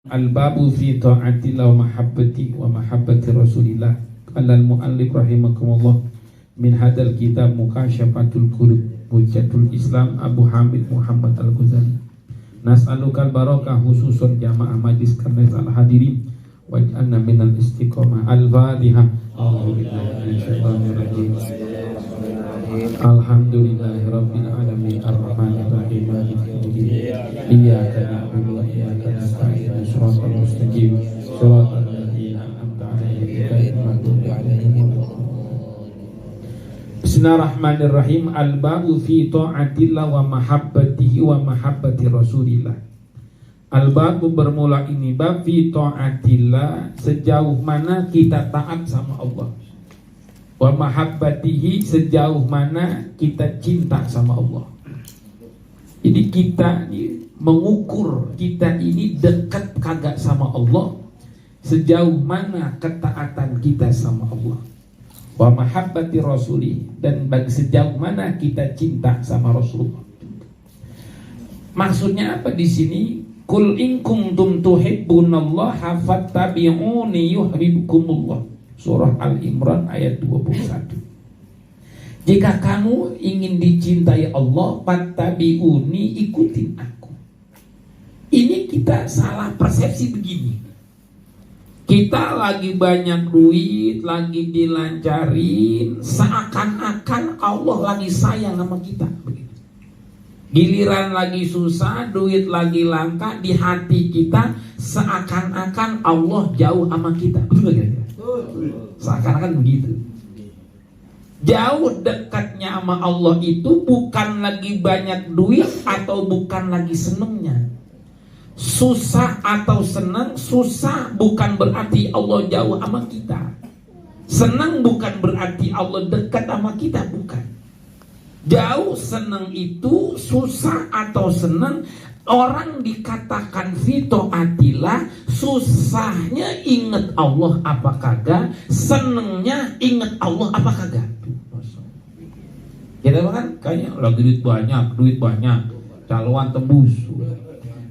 Al-babu fi ta'atillah wa mahabbati wa mahabbati Rasulillah. Qala al-muallif rahimakumullah min hadal kitab Mukasyafatul Qulub Hujjatul Islam Abu Hamid Muhammad Al-Ghazali. Nas'alukal barakah khususun jamaah majlis karnes al-hadirin waj'alna minal istiqomah. Al-Fatihah. Alhamdulillahi rabbil alamin arrahmanir rahim maliki yaumiddin iyyaka na'budu wa iyyaka nasta'in shiratal mustaqim shiratal ladzina an'amta 'alaihim ghairil maghdubi 'alaihim waladdallin. Bismillahirrahmanirrahim. Al-babu fi ta'atillah wa mahabbatihi wa mahabbati Rasulillah. Al-babu bermula ini bab fi ta'atillah, sejauh mana kita taat sama Allah, wa mahabbatihi, sejauh mana kita cinta sama Allah. Jadi kita mengukur kita ini dekat kagak sama Allah, sejauh mana ketaatan kita sama Allah. Wa mahabbati rasuli, dan bagi sejauh mana kita cinta sama Rasulullah. Maksudnya apa di sini? Qul in kuntum tuhibbunallaha fattabi'uni yuhibbukumullah. Surah Al-Imran ayat 21. Jika kamu ingin dicintai Allah, fattabi'uni, ikutin aku. Ini kita salah persepsi begini. Kita lagi banyak duit, lagi dilancarin, seakan-akan Allah lagi sayang sama kita. Giliran lagi susah, duit lagi langka, di hati kita seakan-akan Allah jauh sama kita. Betul gak? Seakan-akan begitu. Jauh dekatnya sama Allah itu bukan lagi banyak duit atau bukan lagi senengnya. Susah atau senang, susah bukan berarti Allah jauh sama kita. Senang bukan berarti Allah dekat sama kita, bukan. Jauh senang itu, susah atau senang, orang dikatakan fito atilah, susahnya inget Allah apa kagak, senengnya inget Allah apa kagak. Kita kan kayaknya lagi duit banyak, caloan tembus.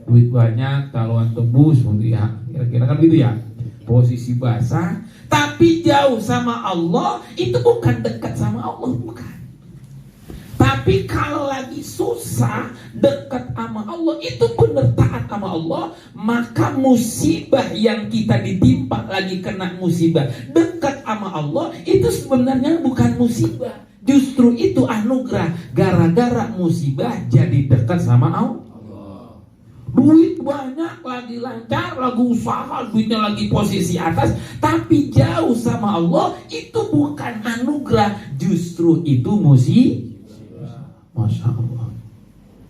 Duit banyak, caloan tembus, ya, kira-kira kan gitu ya. Posisi basah, tapi jauh sama Allah, itu bukan dekat sama Allah, bukan. Tapi kalau lagi susah, dekat sama Allah, itu benar taat sama Allah, maka musibah yang kita ditimpa, lagi kena musibah, dekat sama Allah, itu sebenarnya bukan musibah. Justru itu anugerah. Gara-gara musibah jadi dekat sama Allah. Duit banyak, lagi lancar, lagi usaha, duitnya lagi posisi atas, tapi jauh sama Allah, itu bukan anugerah, justru itu musibah. Masya Allah.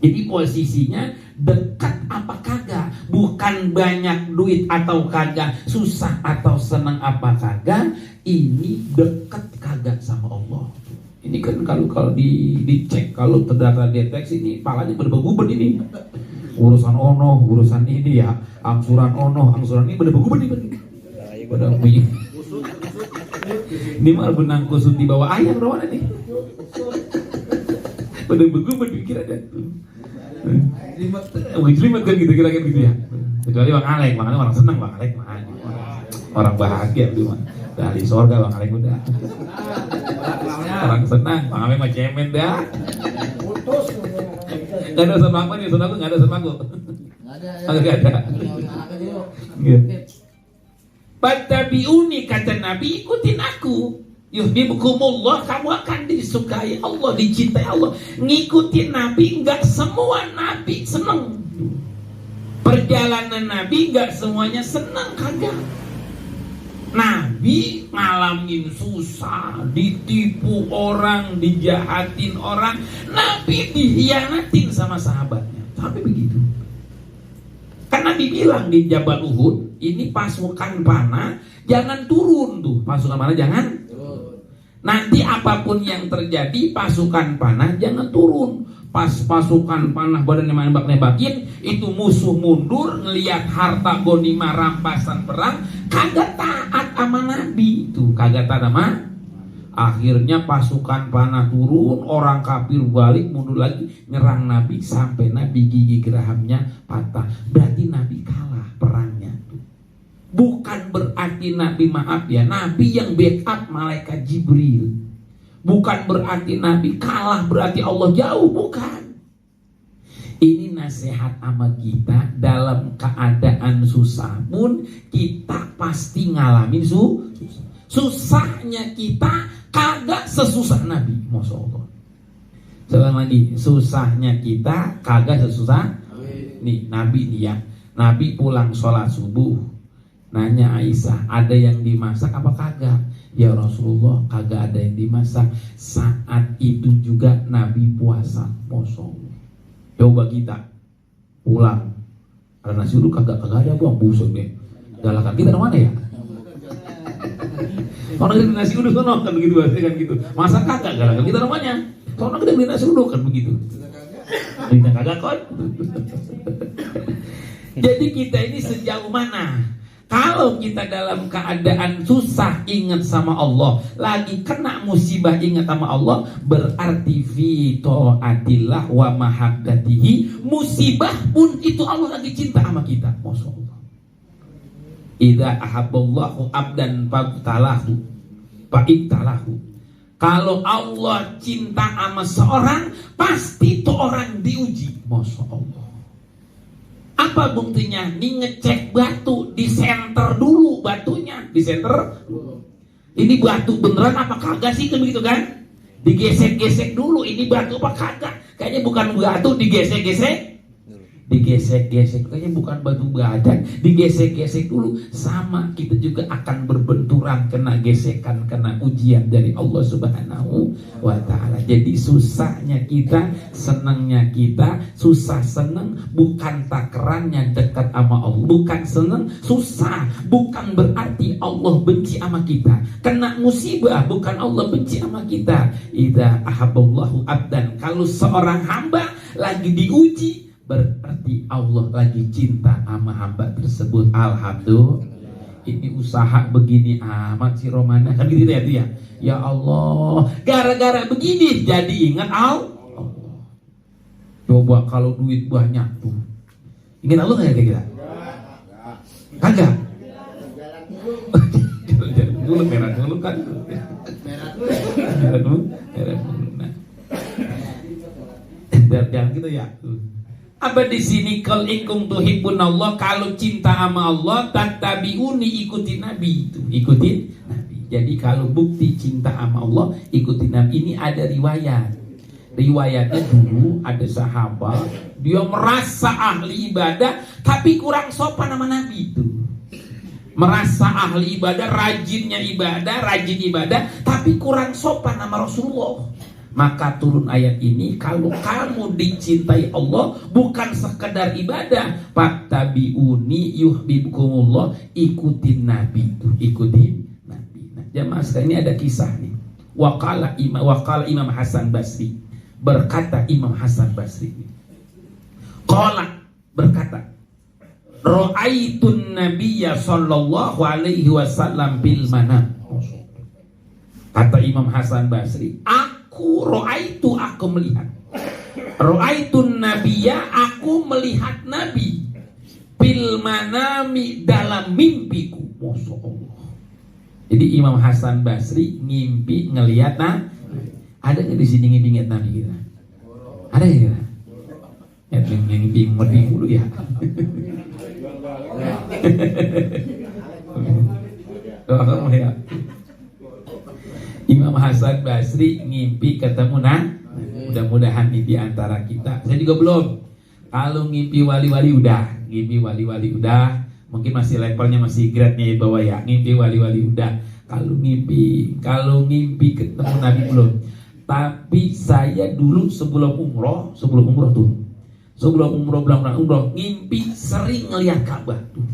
Jadi posisinya dekat apa kagak, bukan banyak duit atau kagak, susah atau senang apa kagak, ini dekat kagak sama Allah. Ini kan kalau dicek, kalau terdata deteksi, ini palanya berbeguban ini. Urusan ono, urusan ini ya, angsuran ono, angsuran ini berbeguban ini. Pada bunyi. Ini malah benang kusut di bawah ayam rawan ini. Pada bergubat pikir ada tuh. Jelimet kan gitu, kira-kira gitu ya. Kecuali Bang Alek, Bang Alek orang senang, Bang Alek mah. Orang bahagia gitu mah. Dari surga Bang Alek udah. Orang senang, Bang Alek mah cemen dah. Gak ada sama apa nih, saudaraku gak ada sama aku. Gak ada. Fattabi'uni, kata Nabi, ikutin aku. Yuhibbukumullah, kamu akan disukai Allah, dicintai Allah. Ngikutin Nabi, enggak semua Nabi senang. Perjalanan Nabi enggak semuanya senang, kagak. Nabi ngalamin susah, ditipu orang, dijahatin orang. Nabi dihianatin sama sahabatnya. Sampai begitu. Kan Nabi bilang di Jabal Uhud, ini pasukan panah, jangan turun tuh. Pasukan panah jangan. Nanti apapun yang terjadi, pasukan panah jangan turun. Pas pasukan panah badan nembak-nembakin, itu musuh mundur, ngelihat harta ghanimah rampasan perang, kagak taat sama Nabi. Itu kagak taat sama. Akhirnya pasukan panah turun, orang kafir balik mundur lagi, nyerang Nabi sampai Nabi gigi gerahamnya patah. Berarti Nabi kalah perangnya. berarti Nabi, maaf ya, Nabi yang backup malaikat Jibril. Bukan berarti Nabi kalah, berarti Allah jauh, bukan. Ini nasihat sama kita, dalam keadaan susah pun kita pasti ngalamin susahnya kita kagak sesusah Nabi. Masya Allah. Sekali lagi, susahnya kita kagak sesusah. Nih Nabi nih ya, Nabi pulang sholat subuh, nanya Aisyah, ada yang dimasak apa kagak? Ya Rasulullah, kagak ada yang dimasak. Saat itu juga Nabi puasa. Masya Allah. Coba kita pulang, ada nasi uduk kagak ada, buang busuk deh. Galakan kita mana ya? Orang kita nasi uduk kan begitu, kan gitu. Masa kagak galakan kita namanya? Soalnya kita beli nasi uduk kan begitu. Kita kagak kon. Jadi kita ini sejauh mana? Kalau kita dalam keadaan susah ingat sama Allah, lagi kena musibah ingat sama Allah, berarti fi taatillah wa mahabbatihi. Musibah pun itu Allah lagi cinta sama kita. Masya Allah. Idza ahabballahu abdan fa'ibtalahu. Kalau Allah cinta sama seorang, pasti itu orang diuji. Masya Allah. Apa buktinya? Nih ngecek batu, di senter dulu batunya, di senter. Ini batu beneran apa kagak sih, kan begitu kan? Digesek-gesek dulu, ini batu apa kagak? Kayaknya bukan batu, digesek-gesek. Digesek-gesek, kayaknya bukan batu badan, digesek-gesek dulu. Sama kita juga akan berbenturan, kena gesekan, kena ujian dari Allah Subhanahu wa ta'ala. Jadi susahnya kita, senangnya kita, susah senang bukan takarannya dekat sama Allah. Bukan senang, susah bukan berarti Allah benci sama kita. Kena musibah bukan Allah benci sama kita. Idza ahabballahu abdan, kalau seorang hamba lagi diuji, berarti Allah lagi cinta sama hamba tersebut. Alhamdulillah. Ini usaha begini amat si Romana, kan gitu ya dia. Ya Allah, gara-gara begini jadi ingat Allah. Coba kalau duit banyak tuh, ingat Allah nggak kira-kira? Kagak. Dulu merah dulu kan. Merah dulu. Nah, jangan gitu ya. Apa di sini kal ingkung tuhibbun Allah, kalau cinta sama Allah tattabi'uni, ikuti Nabi itu, ikutin Nabi. Jadi kalau bukti cinta sama Allah ikuti Nabi. Ini ada riwayatnya dulu ada sahabat dia merasa ahli ibadah tapi kurang sopan sama Nabi itu. Merasa ahli ibadah, rajin ibadah tapi kurang sopan sama Rasulullah. Maka turun ayat ini, kalau kamu dicintai Allah bukan sekedar ibadah, fattabi'uni yuhibbukumullah, ikutin Nabi itu, ikutin Nabi. Nah, jamaah sekalian, ini ada kisah nih. Waqala Imam Hasan Basri, berkata Imam Hasan Basri, qala, berkata, ra'aitun nabiyya sallallahu alaihi wasallam bil manam. Kata Imam Hasan Basri, aku melihat. Ra'aitun nabiyya, aku melihat Nabi bil manami, dalam mimpiku. Masya Allah. Jadi Imam Hasan Basri ngimpi ngelihat Nabi. Ada nggak di sini ngimpi ngelihat Nabi kita? Ada ya kita? Ya ngimpi ngerti dulu ya. Kamu ya. Imam Hasan Basri ngimpi ketemu Nabi. Mudah-mudahan di antara kita. Saya juga belum. Kalau ngimpi wali-wali udah, mungkin masih levelnya, masih grade-nya di bawah ya. Ngimpi wali-wali udah. Kalau ngimpi ketemu Nabi belum. Tapi saya dulu sebelum umroh ngimpi sering ngelihat Ka'bah tuh.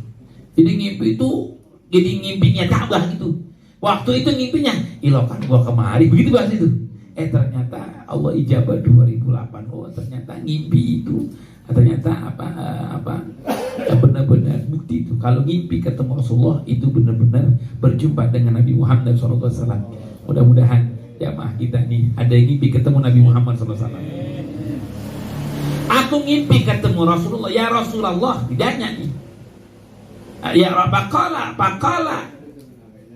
Jadi ngimpi itu jadi ngimpinya Ka'bah gitu. Waktu itu ngimpinya, ilokan gua kemari, begitu bahas itu. Ternyata Allah ijabah 2008. Oh, ternyata ngimpi itu, ternyata benar-benar bukti itu. Kalau ngimpi ketemu Rasulullah itu benar-benar berjumpa dengan Nabi Muhammad SAW. Mudah-mudahan jamaah kita nih ada yang ngimpi ketemu Nabi Muhammad SAW. Aku ngimpi ketemu Rasulullah. Ya Rasulullah, tidaknya nih. Ya Rabbakala,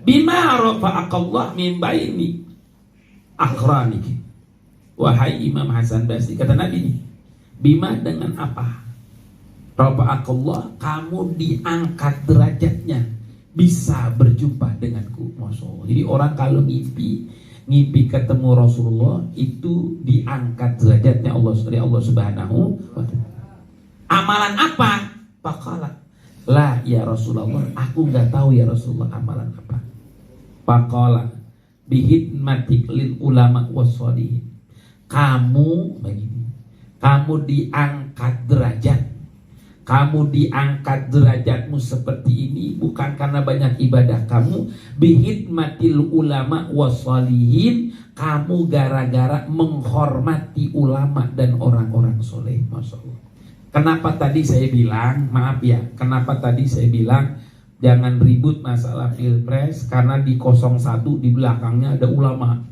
Bima rafa'akallah min baini akhraniki. Wahai Imam Hasan Basri, kata Nabi ini, bima dengan apa? Rafa'akallah, kamu diangkat derajatnya, bisa berjumpa denganku. Masya Allah. Jadi orang kalau ngimpi ketemu Rasulullah, itu diangkat derajatnya oleh Allah Subhanahu wa ta'ala. Amalan apa? Faqala la ya Rasulullah, aku nggak tahu ya Rasulullah amalan apa. Faqala bihidmatik lil ulama wassalihin. Kamu begini, kamu diangkat derajat, kamu diangkat derajatmu seperti ini bukan karena banyak ibadah kamu. Bihidmatil ulama wassalihin, kamu gara-gara menghormati ulama dan orang-orang soleh. Masya Allah. Kenapa tadi saya bilang, maaf ya, kenapa tadi saya bilang jangan ribut masalah pilpres, karena di 01 di belakangnya ada ulama,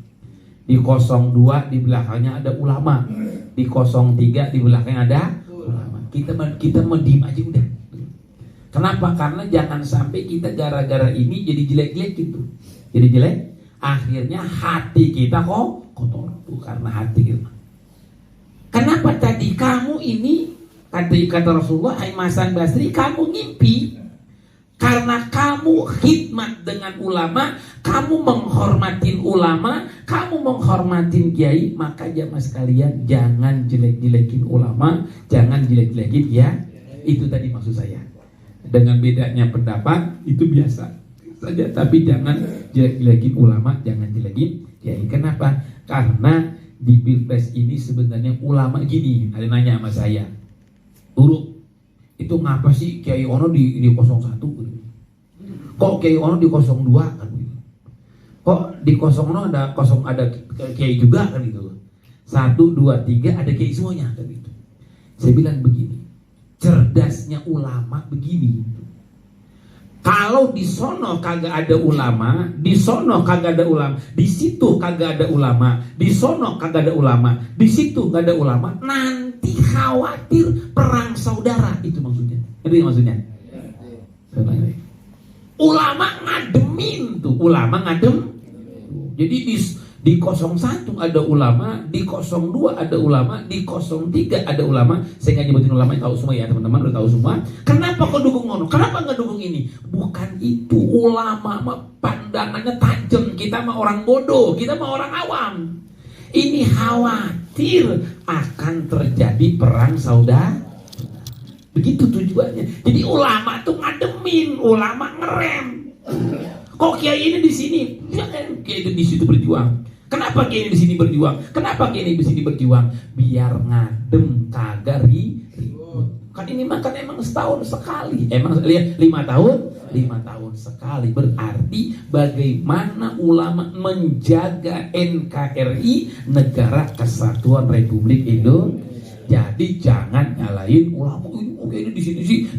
di 02 di belakangnya ada ulama, di 03 di belakangnya ada ulama. Kita mau diem aja udah. Kenapa? Karena jangan sampai kita gara-gara ini jadi jelek-jelek gitu. Jadi jelek, akhirnya hati kita kok kotor tuh karena hati kita. Kenapa tadi kamu ini kata Rasulullah, hai Hasan Basri, kamu ngimpi karena kamu khidmat dengan ulama, kamu menghormatin ulama, kamu menghormatin kiai. Maka jamaah sekalian, jangan jelek-jelekin ulama, jangan jelek-jelekin ya. Itu tadi maksud saya. Dengan bedanya pendapat itu biasa saja, tapi jangan jelek-jelekin ulama, jangan jelekin kiai. Kenapa? Karena di pilpres ini sebenarnya ulama gini, ada nanya sama saya, Uruk, itu ngapa sih Kiai Ono di 01? Kok Kiai Ono di 02 kan gitu? Kok di 01 ada Kiai juga kan gitu? 1, 2, 3 ada Kiai semuanya kan gitu. Saya bilang begini, cerdasnya ulama begini. Kalau di sono kagak ada ulama, di sono kagak ada ulama, di situ kagak ada ulama, di sono kagak ada ulama, di situ kagak ada ulama, nanti khawatir perang saudara. Itu maksudnya. Itu maksudnya. Ulama ngademin tuh, ulama ngadem. Jadi di 01 ada ulama, di 02 ada ulama, di 03 ada ulama. Saya nggak nyebutin ulama, tahu semua ya teman-teman, udah tahu semua. Kenapa kau dukung Ono? Kenapa nggak dukung ini? Bukan itu, ulama mah pandangannya tajam. Kita mah orang bodoh, kita mah orang awam. Ini khawatir akan terjadi perang saudara. Begitu tujuannya. Jadi ulama tuh ngademin, ulama ngerem. Kok kiai ini di sini? Ya kan kiai di situ berjuang. Kenapa kiai di sini berjuang? Kenapa kiai di sini berjuang? Biar ngadem, kagak ribut. Kan ini makan emang setahun sekali. Emang lihat 5 tahun? 5 tahun sekali. Berarti bagaimana ulama menjaga NKRI, Negara Kesatuan Republik Indonesia. Jadi jangan nyalain ulama. Oke ini di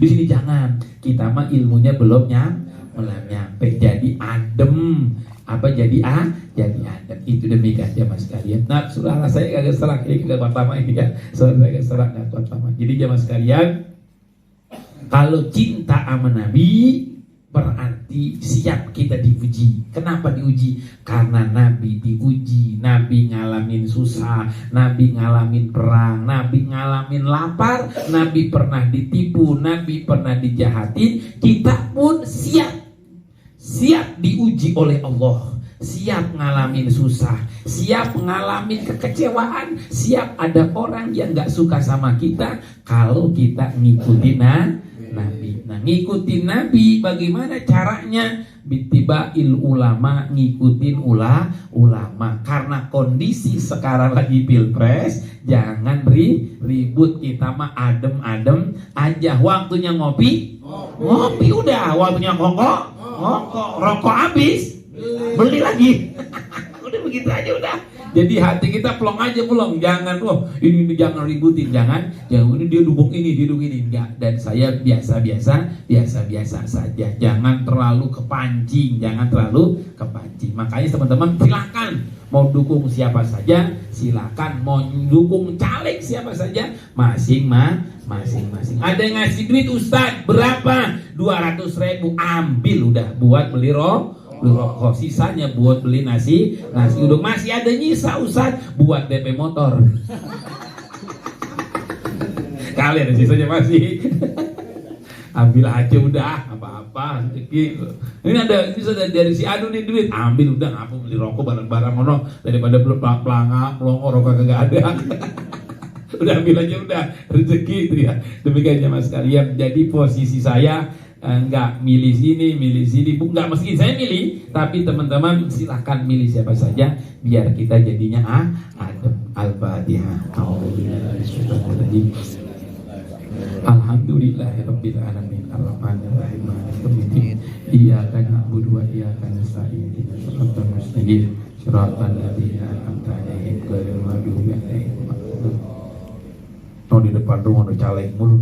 sini jangan. Kita mah ilmunya belum nyampe. Jadi adem. Jadi adem. Itu demikian jamaah sekalian. Nah, saudara saya agak serak ini kagak kuat lama ini ya. Saudara saya agak serak enggak kuat lama. Jadi jamaah sekalian, kalau cinta sama Nabi berarti siap kita diuji. Kenapa diuji? Karena Nabi diuji. Nabi ngalamin susah, Nabi ngalamin perang, Nabi ngalamin lapar, Nabi pernah ditipu, Nabi pernah dijahatin. Kita pun siap diuji oleh Allah, siap ngalamin susah, siap ngalamin kekecewaan, siap ada orang yang gak suka sama kita kalau kita ngikutin Nabi. Nah, ngikutin Nabi bagaimana caranya? Bittibail ulama, ngikutin ulama. Karena kondisi sekarang lagi pilpres, jangan ribut. Kita mah adem-adem aja. Waktunya ngopi udah. Waktunya rokok habis, beli lagi. Udah begitu aja udah. Jadi hati kita plong aja belum. Jangan ini jangan ributin, jangan ini dia dukung ini, enggak. Dan saya biasa saja. Jangan terlalu kepancing, Makanya teman-teman silakan mau dukung siapa saja, silakan mau dukung caleg siapa saja, masing-masing. Ada yang ngasih duit, Ustaz, berapa? 200.000, ambil udah buat beli beli rokok, sisanya buat beli nasi uduk. Masih ada nyisa Ustaz buat DP motor. Kalian sisanya masih ambil aja udah, apa-apa sedikit. Ini bisa dari si Adu nih duit, ambil udah, ngapa beli rokok barang-barang mono daripada pelangak melongor rokok kagak ada. Udah ambil aja udah, rezeki itu ya. Demikian ya Mas kalian. Jadi posisi saya enggak milih sini, enggak mesti saya milih, tapi teman-teman silahkan milih siapa saja biar kita jadinya adem. Al-Fatihah. Alhamdulillahirabbil alamin arrahmanir rahim maliki yaumiddin iyyaka na'budu wa iyyaka nasta'in ihdinas siratal mustaqim siratal ladzina an'amta 'alaihim ghairil maghdubi 'alaihim waladdallin. Di depan rumah udah caleg mulu